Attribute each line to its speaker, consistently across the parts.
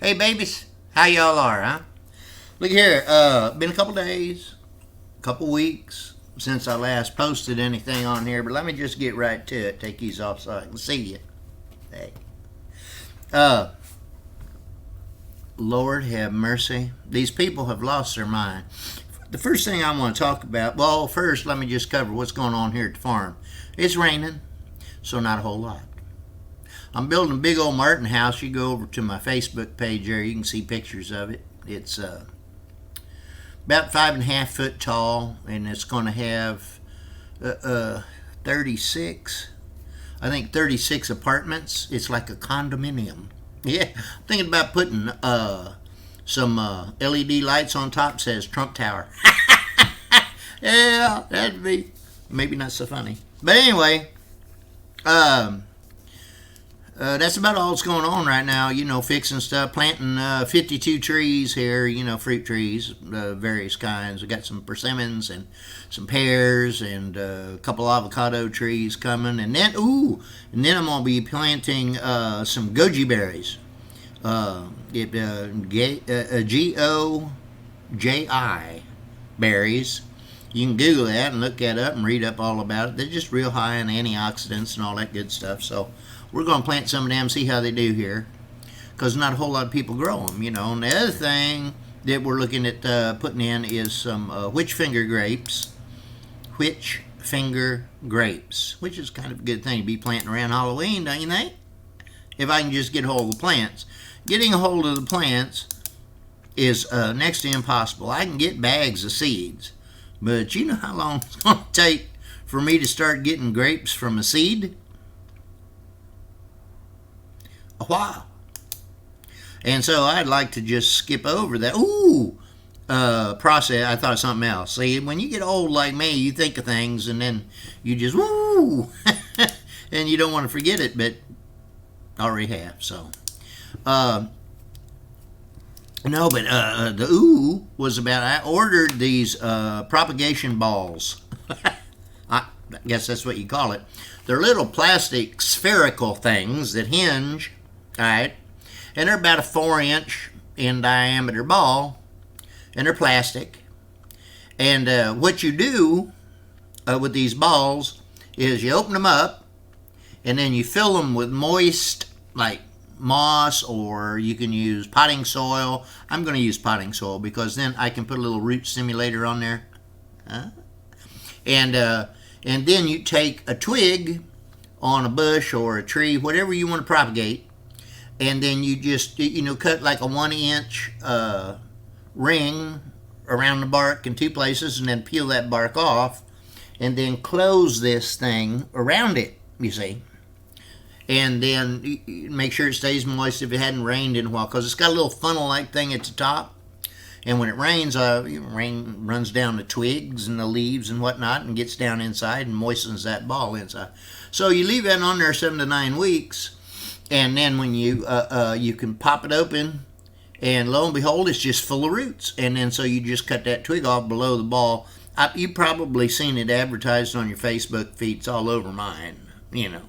Speaker 1: Hey babies, how y'all are, huh? Look here, been a couple days, couple weeks since I last posted anything on here, but let me just get right to it. Take these off so I can see you. Hey. Uh, Lord have mercy. These people have lost their mind. The first thing I want to talk about, well, first let me just cover what's going on here at the farm. It's raining, so not a whole lot. I'm building a big old Martin house. You go over to my Facebook page there, you can see pictures of it. It's about 5.5 foot tall, and it's going to have 36, I think 36 apartments. It's like a condominium. Yeah, I'm thinking about putting some LED lights on top. Says Trump Tower. Yeah, that'd be maybe not so funny. But anyway, that's about all that's going on right now. You know, fixing stuff, planting 52 trees here, you know, fruit trees, various kinds. We got some persimmons and some pears and a couple avocado trees coming. And then I'm going to be planting some goji berries. Goji berries. You can Google that and look that up and read up all about it. They're just real high in antioxidants and all that good stuff. So we're going to plant some of them, see how they do here, because not a whole lot of people grow them, you know. And the other thing that we're looking at putting in is some witch finger grapes. Witch finger grapes, which is kind of a good thing to be planting around Halloween, don't you think? If I can just get a hold of the plants. Getting a hold of the plants is next to impossible. I can get bags of seeds, but you know how long it's going to take for me to start getting grapes from a seed? A while. And so I'd like to just skip over that process. I thought of something else. See, when you get old like me, you think of things and then you just and you don't want to forget it, but I already have. So the was about, I ordered these propagation balls. I guess that's what you call it. They're little plastic spherical things that hinge, all right, and they're about a 4-inch in diameter ball, and they're plastic. And what you do with these balls is you open them up, and then you fill them with moist, like moss, or you can use potting soil. I'm going to use potting soil because then I can put a little root stimulator on there. And then you take a twig on a bush or a tree, whatever you want to propagate, and then you just, cut like a 1-inch ring around the bark in 2 places, and then peel that bark off, and then close this thing around it, you see. And then make sure it stays moist if it hadn't rained in a while, because it's got a little funnel-like thing at the top. And when it rains, rain runs down the twigs and the leaves and whatnot and gets down inside and moistens that ball inside. So you leave that on there 7 to 9 weeks, and then when you can pop it open, and lo and behold, it's just full of roots. And then so you just cut that twig off below the ball. You've probably seen it advertised on your Facebook feed. It's all over mine,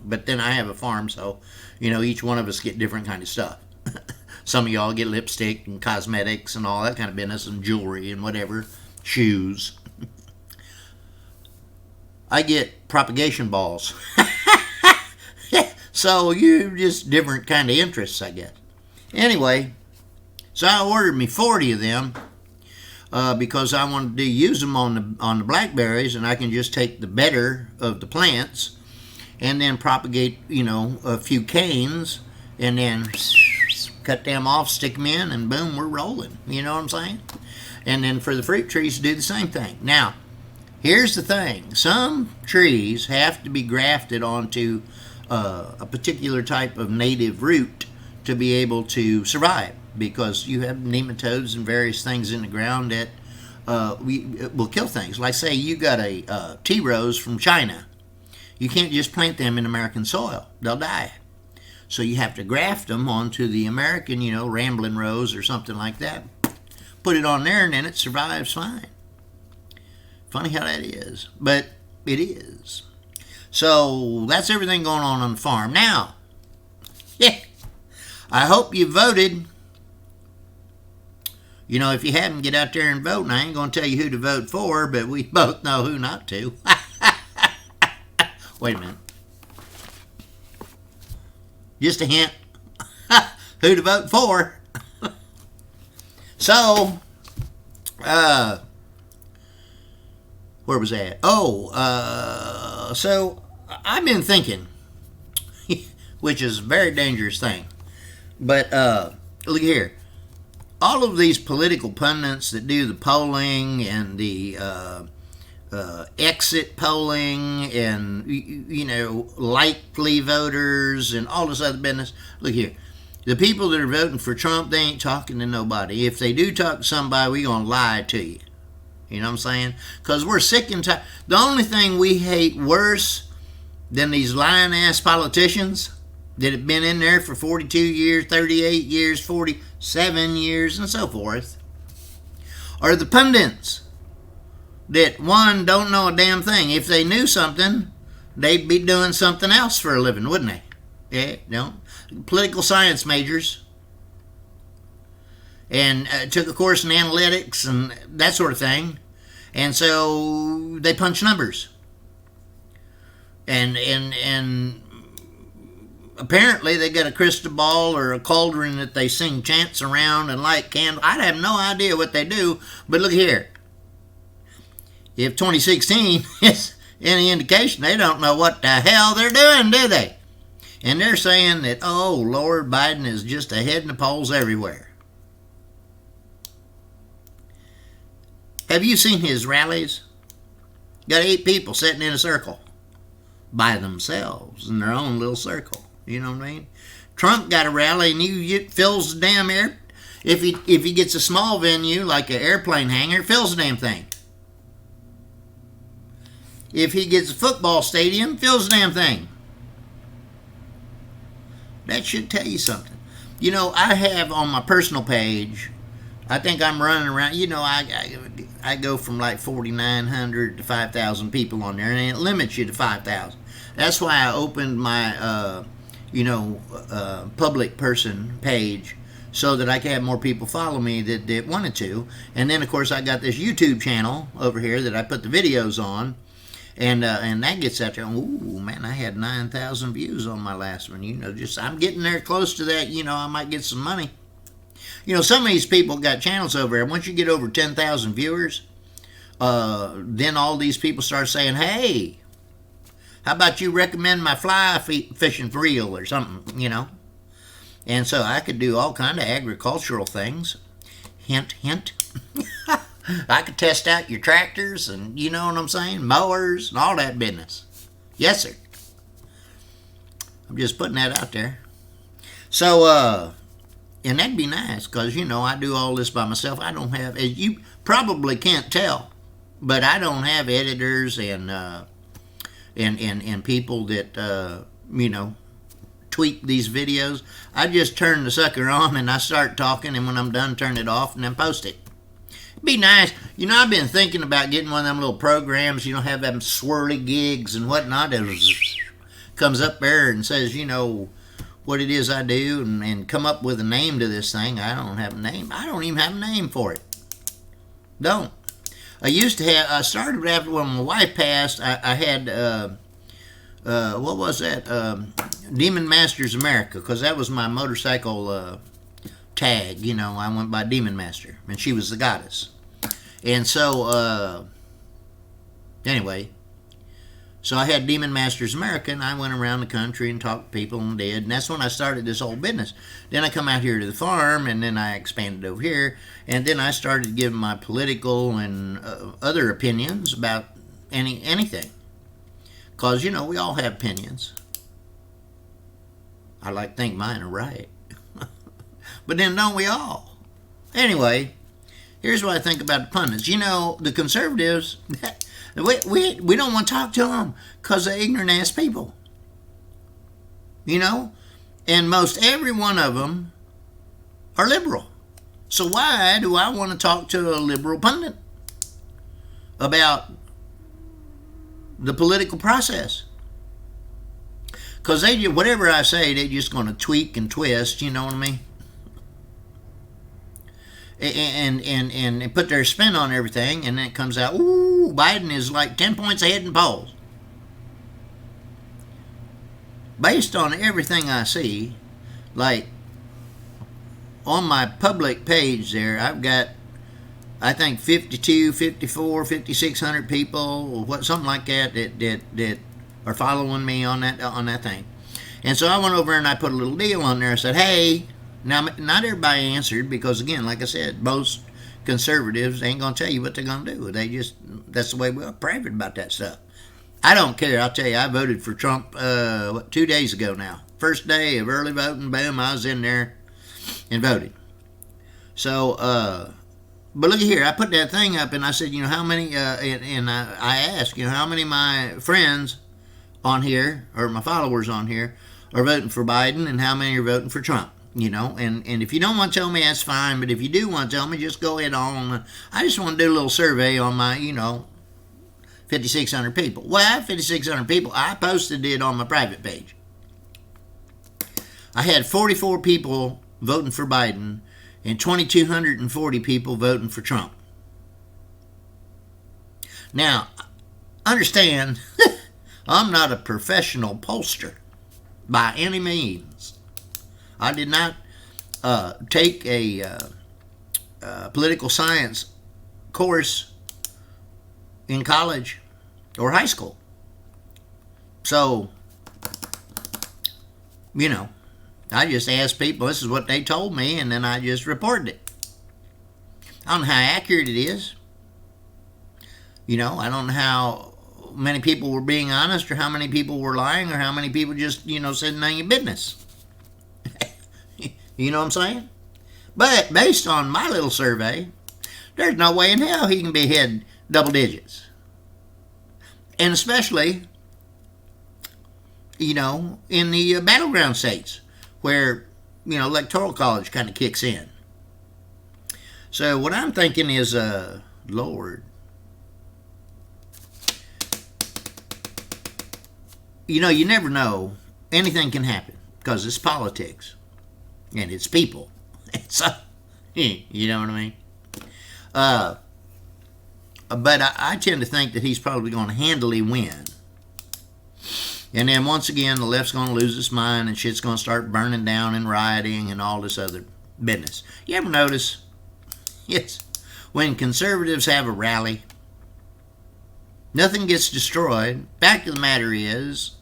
Speaker 1: But then I have a farm, so, each one of us get different kind of stuff. Some of y'all get lipstick and cosmetics and all that kind of business and jewelry and whatever, shoes. I get propagation balls. So you just different kind of interests, I guess. Anyway, so I ordered me 40 of them because I wanted to use them on the blackberries, and I can just take the better of the plants and then propagate, a few canes, and then cut them off, stick them in, and boom, we're rolling. You know what I'm saying? And then for the fruit trees, do the same thing. Now, here's the thing. Some trees have to be grafted onto a particular type of native root to be able to survive, because you have nematodes and various things in the ground that will kill things. Like, say you got a tea rose from China. You can't just plant them in American soil. They'll die. So you have to graft them onto the American, rambling rose or something like that. Put it on there, and then it survives fine. Funny how that is, but it is. So that's everything going on the farm. Now, I hope you voted You know, if you haven't, get out there and vote. And I ain't going to tell you who to vote for, but we both know who not to. Wait a minute. Just a hint. Who to vote for. So, where was that? Oh, so I've been thinking, which is a very dangerous thing. But look here. All of these political pundits that do the polling and the exit polling and, you know, likely voters and all this other business. Look here. The people that are voting for Trump, they ain't talking to nobody. If they do talk to somebody, we're going to lie to you. You know what I'm saying? Because we're sick and tired. The only thing we hate worse than these lying-ass politicians that have been in there for 42 years, 38 years, 47 years, and so forth, are the pundits that, one, don't know a damn thing. If they knew something, they'd be doing something else for a living, wouldn't they? Yeah, no. Political science majors, and took a course in analytics and that sort of thing, and so they punch numbers, and apparently they got a crystal ball or a cauldron that they sing chants around and light candles. I have no idea what they do, but look here. If 2016 is any indication, they don't know what the hell they're doing, do they? And they're saying that, oh, Lord, Biden is just ahead in the polls everywhere. Have you seen his rallies? Got 8 people sitting in a circle by themselves in their own little circle. You know what I mean? Trump got a rally and he fills the damn air. If he gets a small venue like an airplane hangar, fills the damn thing. If he gets a football stadium, fills the damn thing. That should tell you something. You know, I have on my personal page, I think I'm running around, you know, I go from like 4,900 to 5,000 people on there, and it limits you to 5,000. That's why I opened my, public person page so that I could have more people follow me that wanted to. And then, of course, I got this YouTube channel over here that I put the videos on. And that gets out there. Ooh, man, I had 9,000 views on my last one. You know, just I'm getting there close to that. You know, I might get some money. You know, some of these people got channels over there. Once you get over 10,000 viewers, then all these people start saying, hey, how about you recommend my fly fishing reel or something, you know? And so I could do all kind of agricultural things. Hint, hint. I could test out your tractors and, you know what I'm saying, mowers and all that business. Yes, sir. I'm just putting that out there. So, and that'd be nice because, you know, I do all this by myself. I don't have, as you probably can't tell, but I don't have editors and people that, you know, tweak these videos. I just turn the sucker on and I start talking, and when I'm done, turn it off and then post it. Be nice. You know, I've been thinking about getting one of them little programs, you know, have them swirly gigs and whatnot. It comes up there and says, you know, what it is I do, and come up with a name to this thing. I don't have a name. I don't even have a name for it. Don't. I used to have, I started after when my wife passed, I had, what was that? Demon Masters America, because that was my motorcycle tag. You know, I went by Demon Master, and she was the goddess. And so, anyway, so I had Demon Masters America, and I went around the country and talked to people and did, and that's when I started this whole business. Then I come out here to the farm, and then I expanded over here, and then I started giving my political and other opinions about anything. Because, you know, we all have opinions. I like to think mine are right. But then don't we all? Anyway, here's what I think about the pundits. You know, the conservatives, we don't want to talk to them because they're ignorant-ass people. You know? And most every one of them are liberal. So why do I want to talk to a liberal pundit about the political process? Because they, whatever I say, they're just going to tweak and twist, you know what I mean? and put their spin on everything, and then it comes out, ooh, Biden is like 10 points ahead in polls. Based on everything I see, like on my public page there, I've got, I think 52, 54, 5,600 people, or something like that are following me on that thing. And so I went over and I put a little deal on there. I said, hey, now not everybody answered because, again, like I said, most conservatives ain't gonna tell you what they're gonna do. That's the way we're private about that stuff. I don't care. I'll tell you, I voted for Trump 2 days ago now. First day of early voting, boom, I was in there and voted. So, but look at here, I put that thing up and I said, how many, and I asked, how many of my friends on here, or my followers on here, are voting for Biden and how many are voting for Trump, and if you don't want to tell me, that's fine, but if you do want to tell me, just go ahead on. I just want to do a little survey on my, 5,600 people. Well, 5,600 people, I posted it on my private page. I had 44 people voting for Biden and 2,240 people voting for Trump. Now, understand, I'm not a professional pollster by any means. I did not take a political science course in college or high school. So, I just asked people, this is what they told me, and then I just reported it. I don't know how accurate it is. I don't know how many people were being honest, or how many people were lying, or how many people just, said none of your business. You know what I'm saying? But based on my little survey, there's no way in hell he can be ahead double digits. And especially, in the battleground states where, electoral college kind of kicks in. So what I'm thinking is, Lord, you never know. Anything can happen because it's politics and it's people. So, you know what I mean? But I tend to think that he's probably going to handily win. And then once again, the left's going to lose its mind and shit's going to start burning down and rioting and all this other business. You ever notice? Yes. When conservatives have a rally, nothing gets destroyed. Fact of the matter is,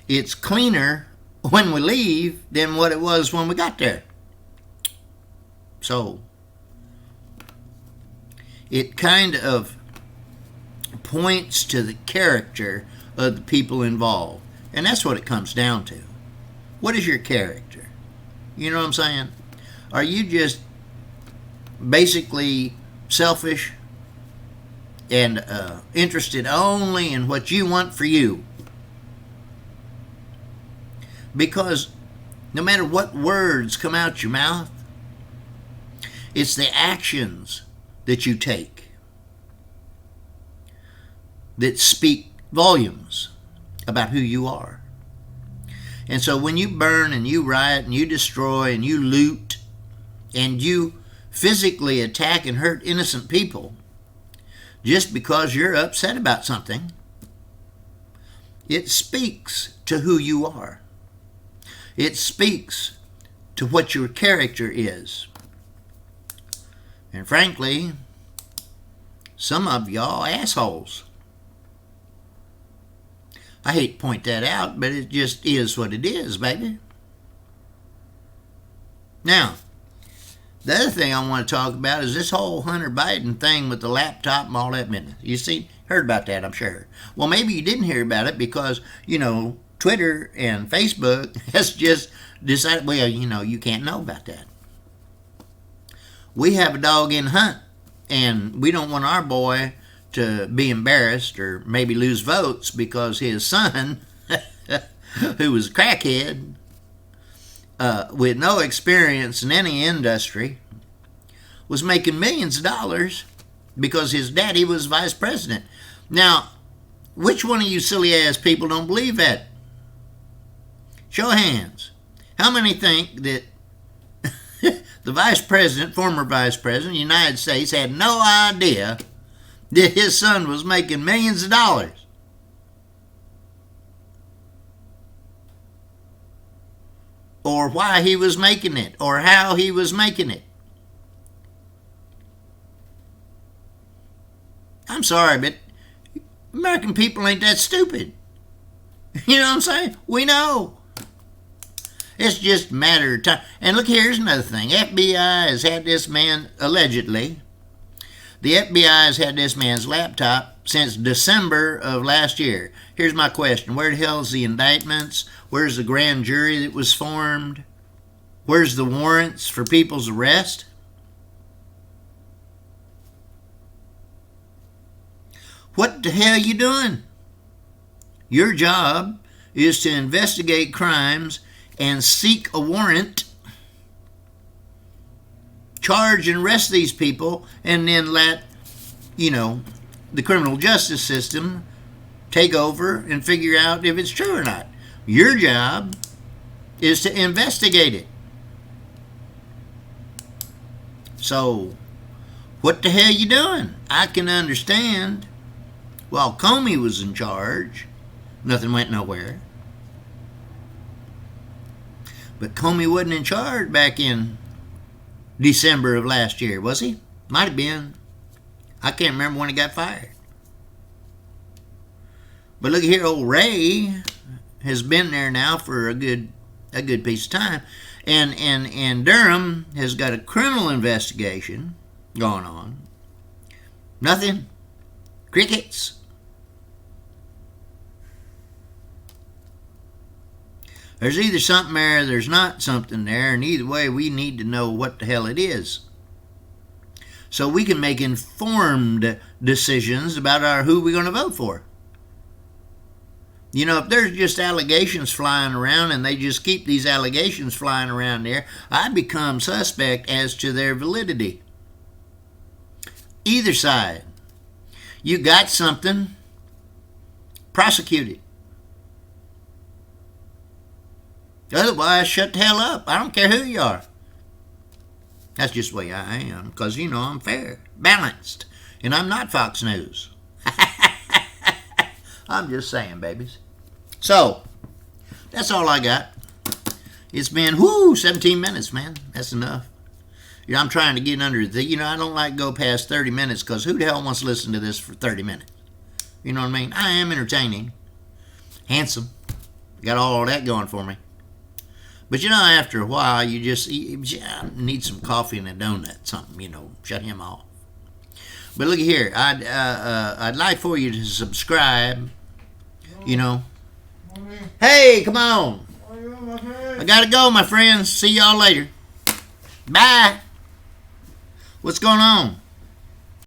Speaker 1: it's cleaner when we leave than what it was when we got there. So, it kind of points to the character of the people involved. And that's what it comes down to. What is your character? You know what I'm saying? Are you just basically selfish and interested only in what you want for you? Because no matter what words come out your mouth, it's the actions that you take that speak volumes about who you are. And so when you burn and you riot and you destroy and you loot and you physically attack and hurt innocent people just because you're upset about something, it speaks to who you are. It speaks to what your character is. And frankly, some of y'all assholes. I hate to point that out, but it just is what it is, baby. Now, the other thing I want to talk about is this whole Hunter Biden thing with the laptop and all that business. You see, heard about that, I'm sure. Well, maybe you didn't hear about it because, Twitter and Facebook has just decided, well, you can't know about that. We have a dog in hunt, and we don't want our boy to be embarrassed or maybe lose votes because his son, who was a crackhead, with no experience in any industry, was making millions of dollars because his daddy was vice president. Now, which one of you silly-ass people don't believe that? Show of hands. How many think that the vice president, former vice president of the United States, had no idea that his son was making millions of dollars. Or why he was making it, or how he was making it. I'm sorry, but American people ain't that stupid. You know what I'm saying? We know. It's just a matter of time. And look, here's another thing. FBI has had this man, allegedly, the FBI has had this man's laptop since December of last year. Here's my question. Where the hell is the indictments? Where's the grand jury that was formed? Where's the warrants for people's arrest? What the hell are you doing? Your job is to investigate crimes and seek a warrant, charge and arrest these people, and then let, the criminal justice system take over and figure out if it's true or not. Your job is to investigate it. So, what the hell you doing? I can understand. While Comey was in charge, nothing went nowhere. But Comey wasn't in charge back in December of last year, was he? Might have been. I can't remember when he got fired. But look here, old Ray has been there now for a good piece of time. And Durham has got a criminal investigation going on. Nothing. Crickets. There's either something there or there's not something there, and either way we need to know what the hell it is, so we can make informed decisions about who we're going to vote for. If there's just allegations flying around and they just keep these allegations flying around there, I become suspect as to their validity. Either side. You got something, prosecute it. Otherwise, shut the hell up. I don't care who you are. That's just the way I am, because, I'm fair, balanced, and I'm not Fox News. I'm just saying, babies. So, that's all I got. It's been, 17 minutes, man. That's enough. I'm trying to get under the, I don't like to go past 30 minutes, because who the hell wants to listen to this for 30 minutes? You know what I mean? I am entertaining, handsome, got all that going for me. But after a while, you need some coffee and a donut, something, shut him off. But look here, I'd like for you to subscribe, Hey, come on. I gotta go, my friends. See y'all later. Bye. What's going on?